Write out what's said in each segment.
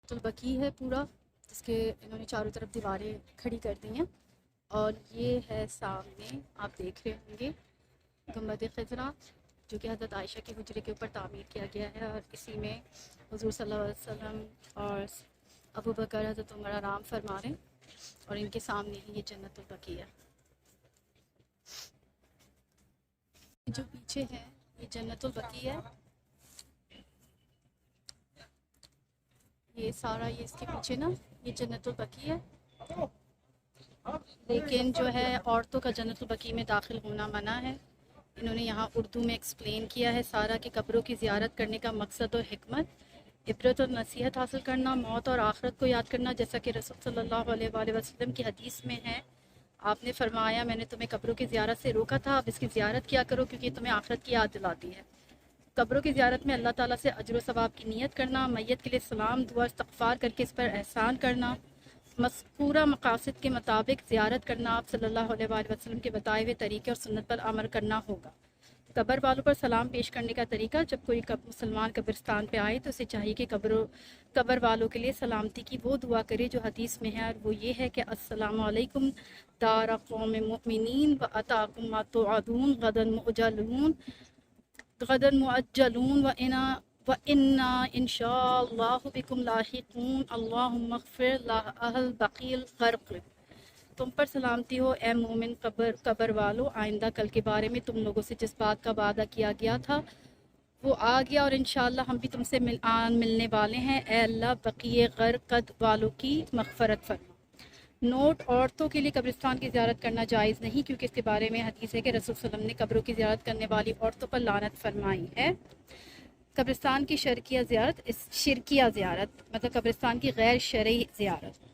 البقیع ہے پورا، جس کے انہوں نے چاروں طرف دیواریں کھڑی کر دی ہیں، اور یہ ہے سامنے آپ دیکھ رہے ہوں گے گنبد خضرا، جو کہ حضرت عائشہ کے حجرے کے اوپر تعمیر کیا گیا ہے، اور اسی میں حضور صلی اللہ علیہ وسلم اور ابو بکر حضرت عمر آرام فرما رہے ہیں، اور ان کے سامنے ہی یہ جنت البقیع ہے۔ جو پیچھے ہے یہ جنت البقیع ہے، یہ سارا یہ اس کے پیچھے نا یہ جنت البقیع ہے، لیکن جو ہے عورتوں کا جنت البقیع میں داخل ہونا منع ہے۔ انہوں نے یہاں اردو میں ایکسپلین کیا ہے سارا کہ قبروں کی زیارت کرنے کا مقصد و حکمت عبرت اور نصیحت حاصل کرنا، موت اور آخرت کو یاد کرنا، جیسا کہ رسول صلی اللہ علیہ وآلہ وسلم کی حدیث میں ہے، آپ نے فرمایا میں نے تمہیں قبروں کی زیارت سے روکا تھا، اب اس کی زیارت کیا کرو کیونکہ تمہیں آخرت کی یاد دلاتی ہے۔ قبروں کی زیارت میں اللہ تعالیٰ سے اجر و ثواب کی نیت کرنا، میت کے لیے سلام دعا استغفار کر کے اس پر احسان کرنا، مذکورہ مقاصد کے مطابق زیارت کرنا، آپ صلی اللہ علیہ وآلہ وسلم کے بتائے ہوئے طریقے اور سنت پر عمل کرنا ہوگا۔ قبر والوں پر سلام پیش کرنے کا طریقہ، جب کوئی مسلمان قبرستان پہ آئے تو اسے چاہیے کہ قبر والوں کے لیے سلامتی کی وہ دعا کرے جو حدیث میں ہے، اور وہ یہ ہے کہ السلام علیکم دار قوم مؤمنین و اتاکم ما توعدون غدا مؤجلون وَإِنَّا إِن شاء اللہ بكم لاحقون اللہم اغفر لأہل بقیع الغرق۔ تم پر سلامتی ہو اے مومن قبر والو، آئندہ کل کے بارے میں تم لوگوں سے جس بات کا وعدہ کیا گیا تھا وہ آ گیا، اور انشاءاللہ ہم بھی تم سے ملنے والے ہیں، اے اللہ بقیع غرقد والوں کی مغفرت فرما۔ نوٹ: عورتوں کے لیے قبرستان کی زیارت کرنا جائز نہیں، کیونکہ اس کے بارے میں حدیث ہے کہ رسول صلی اللہ علیہ وسلم نے قبروں کی زیارت کرنے والی عورتوں پر لعنت فرمائی ہے۔ قبرستان کی شرکیہ زیارت مطلب قبرستان کی غیر شرعی زیارت،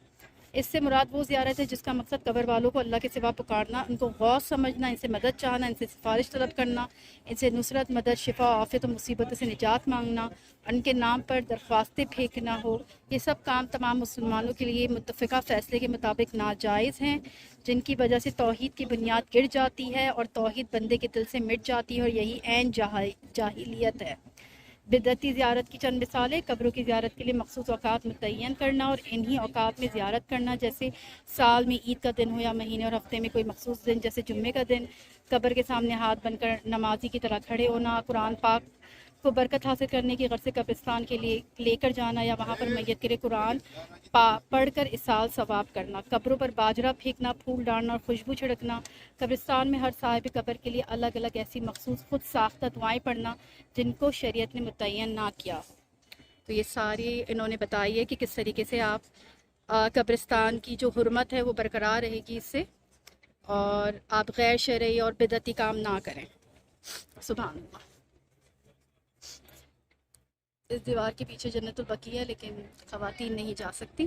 اس سے مراد وہ زیارت ہے جس کا مقصد قبر والوں کو اللہ کے سوا پکارنا، ان کو غوث سمجھنا، ان سے مدد چاہنا، ان سے سفارش طلب کرنا، ان سے نصرت، مدد، شفا، عافیت و مصیبتوں سے نجات مانگنا، ان کے نام پر درخواستیں پھینکنا ہو۔ یہ سب کام تمام مسلمانوں کے لیے متفقہ فیصلے کے مطابق ناجائز ہیں، جن کی وجہ سے توحید کی بنیاد گر جاتی ہے اور توحید بندے کے دل سے مٹ جاتی ہے، اور یہی عین جاہلیت ہے۔ بدعتی زیارت کی چند مثالیں: قبروں کی زیارت کے لیے مخصوص اوقات متعین کرنا اور انہی اوقات میں زیارت کرنا، جیسے سال میں عید کا دن ہو یا مہینے اور ہفتے میں کوئی مخصوص دن جیسے جمعے کا دن۔ قبر کے سامنے ہاتھ بن کر نمازی کی طرح کھڑے ہونا، قرآن پاک کو برکت حاصل کرنے کی غرض سے قبرستان کے لیے لے کر جانا یا وہاں پر میت کے لیے قرآن پڑھ کر اصال ثواب کرنا۔ قبروں پر باجرہ پھینکنا، پھول ڈالنا اور خوشبو چھڑکنا۔ قبرستان میں ہر صاحب قبر کے لیے الگ الگ ایسی مخصوص خود ساختہ دعائیں پڑھنا جن کو شریعت نے متعین نہ کیا۔ تو یہ ساری انہوں نے بتائی ہے کہ کس طریقے سے آپ قبرستان کی جو حرمت ہے وہ برقرار رہے گی اس سے، اور آپ غیر شرعی اور بدعتی کام نہ کریں۔ سبحان اللہ۔ اس دیوار کے پیچھے جنت البقیع ہے، لیکن خواتین نہیں جا سکتی۔